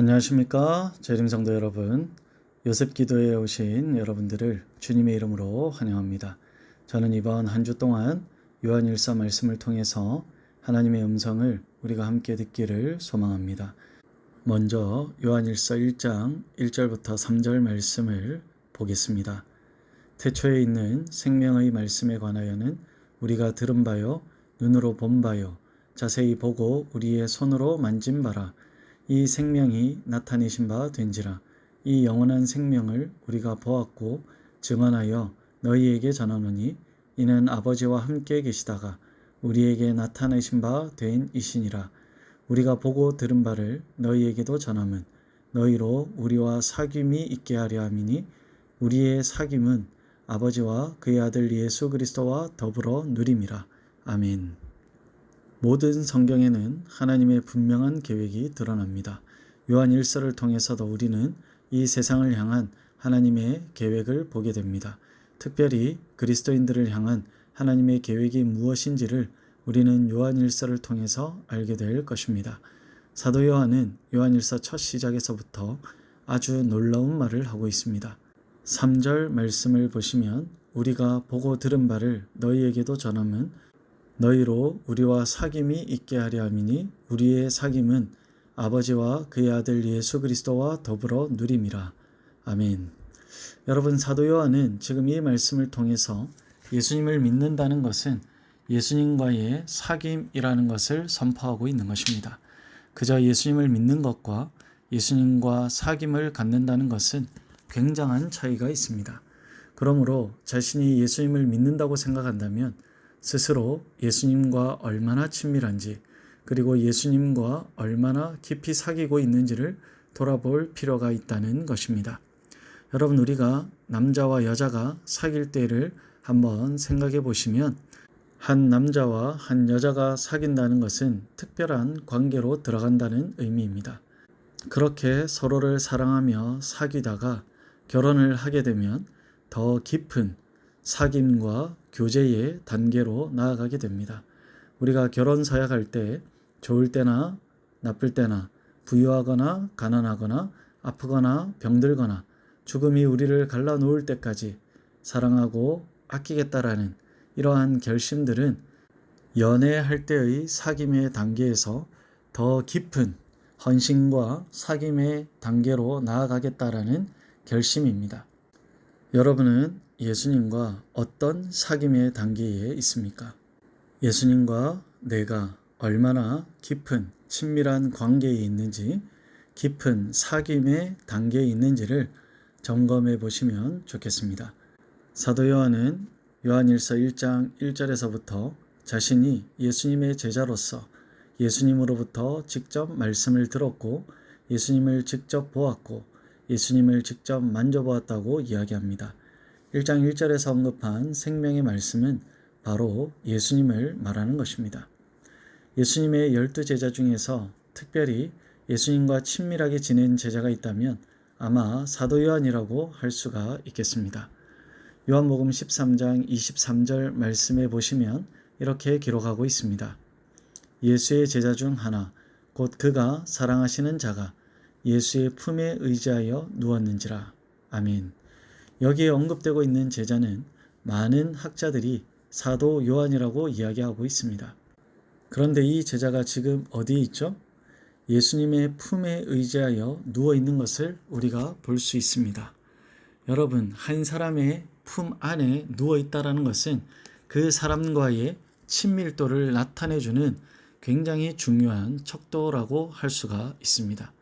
안녕하십니까 재림성도 여러분, 요셉 기도에 오신 여러분들을 주님의 이름으로 환영합니다. 저는 이번 한 주 동안 요한일서 말씀을 통해서 하나님의 음성을 우리가 함께 듣기를 소망합니다. 먼저 요한일서 1장 1절부터 3절 말씀을 보겠습니다. 태초에 있는 생명의 말씀에 관하여는 우리가 들은 바요 눈으로 본 바요 자세히 보고 우리의 손으로 만진 바라. 이 생명이 나타내신 바 된지라. 이 영원한 생명을 우리가 보았고 증언하여 너희에게 전하노니 이는 아버지와 함께 계시다가 우리에게 나타내신 바 된 이시니라. 우리가 보고 들은 바를 너희에게도 전함은 너희로 우리와 사귐이 있게 하려 함이니 우리의 사귐은 아버지와 그의 아들 예수 그리스도와 더불어 누림이라. 아멘. 모든 성경에는 하나님의 분명한 계획이 드러납니다. 요한 1서를 통해서도 우리는 이 세상을 향한 하나님의 계획을 보게 됩니다. 특별히 그리스도인들을 향한 하나님의 계획이 무엇인지를 우리는 요한 1서를 통해서 알게 될 것입니다. 사도 요한은 요한 1서 첫 시작에서부터 아주 놀라운 말을 하고 있습니다. 3절 말씀을 보시면 우리가 보고 들은 바를 너희에게도 전함은 너희로 우리와 사귐이 있게 하려 함이니 우리의 사귐은 아버지와 그의 아들 예수 그리스도와 더불어 누림이라. 아멘. 여러분, 사도 요한은 지금 이 말씀을 통해서 예수님을 믿는다는 것은 예수님과의 사귐이라는 것을 선포하고 있는 것입니다. 그저 예수님을 믿는 것과 예수님과 사귐을 갖는다는 것은 굉장한 차이가 있습니다. 그러므로 자신이 예수님을 믿는다고 생각한다면 스스로 예수님과 얼마나 친밀한지 그리고 예수님과 얼마나 깊이 사귀고 있는지를 돌아볼 필요가 있다는 것입니다. 여러분, 우리가 남자와 여자가 사귈 때를 한번 생각해 보시면 한 남자와 한 여자가 사귄다는 것은 특별한 관계로 들어간다는 의미입니다. 그렇게 서로를 사랑하며 사귀다가 결혼을 하게 되면 더 깊은 사귐과 교제의 단계로 나아가게 됩니다. 우리가 결혼 서약할 때 좋을 때나 나쁠 때나 부유하거나 가난하거나 아프거나 병들거나 죽음이 우리를 갈라놓을 때까지 사랑하고 아끼겠다라는 이러한 결심들은 연애할 때의 사귐의 단계에서 더 깊은 헌신과 사귐의 단계로 나아가겠다라는 결심입니다. 여러분은 예수님과 어떤 사귐의 단계에 있습니까? 예수님과 내가 얼마나 깊은 친밀한 관계에 있는지, 깊은 사귐의 단계에 있는지를 점검해 보시면 좋겠습니다. 사도 요한은 요한일서 1장 1절에서부터 자신이 예수님의 제자로서 예수님으로부터 직접 말씀을 들었고 예수님을 직접 보았고 예수님을 직접 만져보았다고 이야기합니다. 1장 1절에서 언급한 생명의 말씀은 바로 예수님을 말하는 것입니다. 예수님의 12제자 중에서 특별히 예수님과 친밀하게 지낸 제자가 있다면 아마 사도 요한이라고 할 수가 있겠습니다. 요한복음 13장 23절 말씀에 보시면 이렇게 기록하고 있습니다. 예수의 제자 중 하나 곧 그가 사랑하시는 자가 예수의 품에 의지하여 누웠는지라. 아멘. 여기에 언급되고 있는 제자는 많은 학자들이 사도 요한이라고 이야기하고 있습니다. 그런데 이 제자가 지금 어디에 있죠? 예수님의 품에 의지하여 누워 있는 것을 우리가 볼 수 있습니다. 여러분, 한 사람의 품 안에 누워 있다라는 것은 그 사람과의 친밀도를 나타내주는 굉장히 중요한 척도라고 할 수가 있습니다.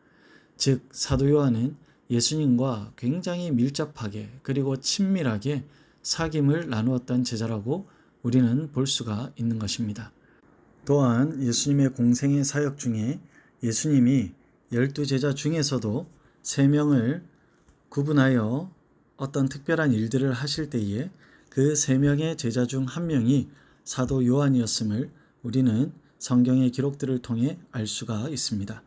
즉, 사도 요한은 예수님과 굉장히 밀접하게 그리고 친밀하게 사귐을 나누었던 제자라고 우리는 볼 수가 있는 것입니다. 또한 예수님의 공생의 사역 중에 예수님이 12제자 중에서도 3명을 구분하여 어떤 특별한 일들을 하실 때에 그 3명의 제자 중 1명이 사도 요한이었음을 우리는 성경의 기록들을 통해 알 수가 있습니다.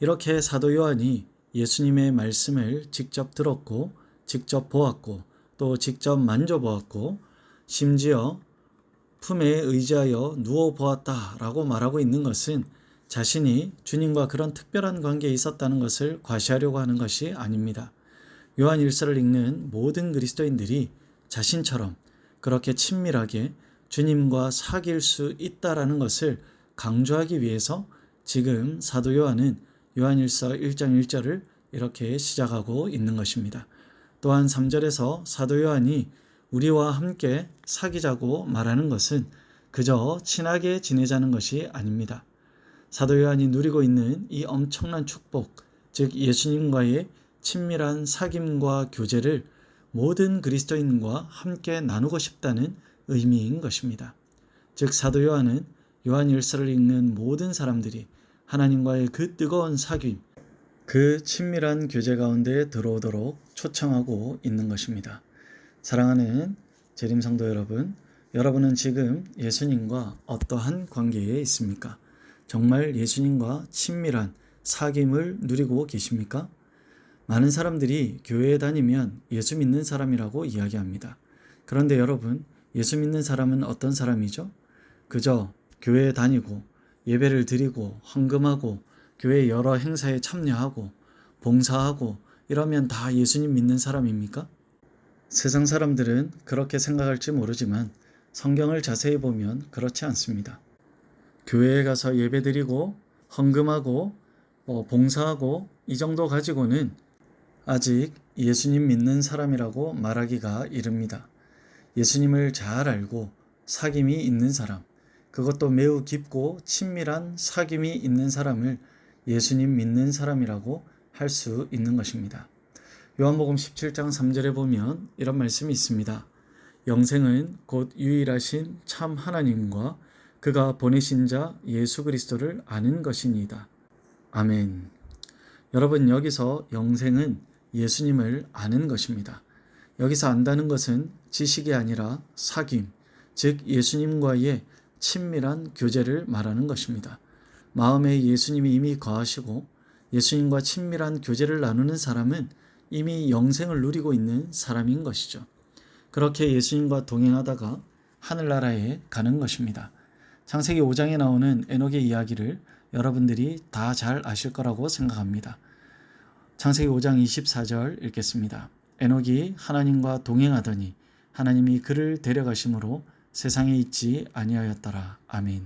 이렇게 사도 요한이 예수님의 말씀을 직접 들었고 직접 보았고 또 직접 만져보았고 심지어 품에 의지하여 누워보았다라고 말하고 있는 것은 자신이 주님과 그런 특별한 관계에 있었다는 것을 과시하려고 하는 것이 아닙니다. 요한 1서를 읽는 모든 그리스도인들이 자신처럼 그렇게 친밀하게 주님과 사귈 수 있다라는 것을 강조하기 위해서 지금 사도 요한은 요한 1서 1장 1절을 이렇게 시작하고 있는 것입니다. 또한 3절에서 사도 요한이 우리와 함께 사귀자고 말하는 것은 그저 친하게 지내자는 것이 아닙니다. 사도 요한이 누리고 있는 이 엄청난 축복, 즉 예수님과의 친밀한 사귐과 교제를 모든 그리스도인과 함께 나누고 싶다는 의미인 것입니다. 즉 사도 요한은 요한 1서를 읽는 모든 사람들이 하나님과의 그 뜨거운 사귐, 그 친밀한 교제 가운데 들어오도록 초청하고 있는 것입니다. 사랑하는 재림 성도 여러분, 여러분은 지금 예수님과 어떠한 관계에 있습니까? 정말 예수님과 친밀한 사귐을 누리고 계십니까? 많은 사람들이 교회에 다니면 예수 믿는 사람이라고 이야기합니다. 그런데 여러분, 예수 믿는 사람은 어떤 사람이죠? 그저 교회에 다니고 예배를 드리고 헌금하고 교회 여러 행사에 참여하고 봉사하고 이러면 다 예수님 믿는 사람입니까? 세상 사람들은 그렇게 생각할지 모르지만 성경을 자세히 보면 그렇지 않습니다. 교회에 가서 예배드리고 헌금하고 봉사하고 이 정도 가지고는 아직 예수님 믿는 사람이라고 말하기가 이릅니다. 예수님을 잘 알고 사귐이 있는 사람, 그것도 매우 깊고 친밀한 사귐이 있는 사람을 예수님 믿는 사람이라고 할 수 있는 것입니다. 요한복음 17장 3절에 보면 이런 말씀이 있습니다. 영생은 곧 유일하신 참 하나님과 그가 보내신 자 예수 그리스도를 아는 것이니이다. 아멘. 여러분, 여기서 영생은 예수님을 아는 것입니다. 여기서 안다는 것은 지식이 아니라 사귐, 즉 예수님과의 친밀한 교제를 말하는 것입니다. 마음에 예수님이 이미 거하시고 예수님과 친밀한 교제를 나누는 사람은 이미 영생을 누리고 있는 사람인 것이죠. 그렇게 예수님과 동행하다가 하늘나라에 가는 것입니다. 창세기 5장에 나오는 에녹의 이야기를 여러분들이 다 잘 아실 거라고 생각합니다. 창세기 5장 24절 읽겠습니다. 에녹이 하나님과 동행하더니 하나님이 그를 데려가심으로 세상에 있지 아니하였더라. 아멘.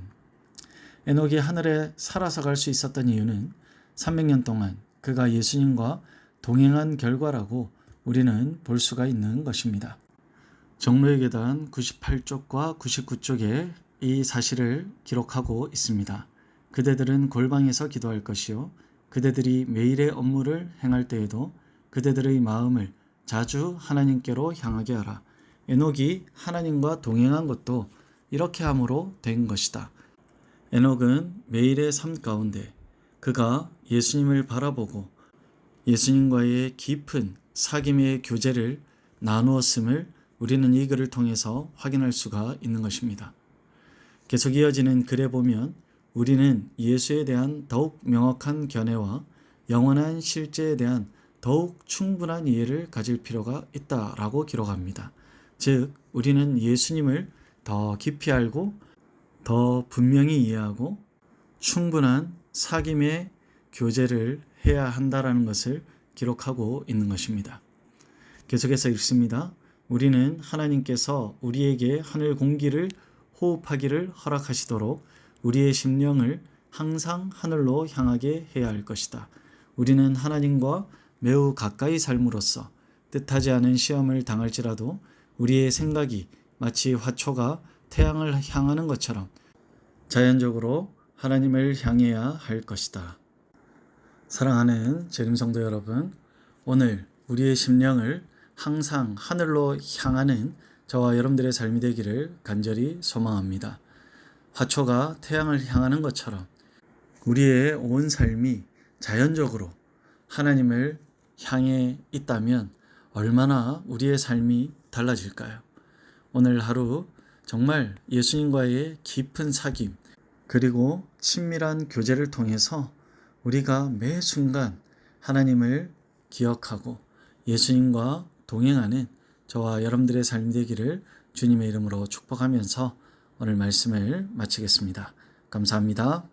에녹이 하늘에 살아서 갈 수 있었던 이유는 300년 동안 그가 예수님과 동행한 결과라고 우리는 볼 수가 있는 것입니다. 종로의 계단 98쪽과 99쪽에 이 사실을 기록하고 있습니다. 그대들은 골방에서 기도할 것이요 그대들이 매일의 업무를 행할 때에도 그대들의 마음을 자주 하나님께로 향하게 하라. 에녹이 하나님과 동행한 것도 이렇게 함으로 된 것이다. 에녹은 매일의 삶 가운데 그가 예수님을 바라보고 예수님과의 깊은 사귐의 교제를 나누었음을 우리는 이 글을 통해서 확인할 수가 있는 것입니다. 계속 이어지는 글에 보면 우리는 예수에 대한 더욱 명확한 견해와 영원한 실제에 대한 더욱 충분한 이해를 가질 필요가 있다라고 기록합니다. 즉, 우리는 예수님을 더 깊이 알고 더 분명히 이해하고 충분한 사귐의 교제를 해야 한다라는 것을 기록하고 있는 것입니다. 계속해서 읽습니다. 우리는 하나님께서 우리에게 하늘 공기를 호흡하기를 허락하시도록 우리의 심령을 항상 하늘로 향하게 해야 할 것이다. 우리는 하나님과 매우 가까이 삶으로써 뜻하지 않은 시험을 당할지라도 우리의 생각이 마치 화초가 태양을 향하는 것처럼 자연적으로 하나님을 향해야 할 것이다. 사랑하는 재림성도 여러분, 오늘 우리의 심령을 항상 하늘로 향하는 저와 여러분들의 삶이 되기를 간절히 소망합니다. 화초가 태양을 향하는 것처럼 우리의 온 삶이 자연적으로 하나님을 향해 있다면 얼마나 우리의 삶이 달라질까요? 오늘 하루 정말 예수님과의 깊은 사귐 그리고 친밀한 교제를 통해서 우리가 매 순간 하나님을 기억하고 예수님과 동행하는 저와 여러분들의 삶이 되기를 주님의 이름으로 축복하면서 오늘 말씀을 마치겠습니다. 감사합니다.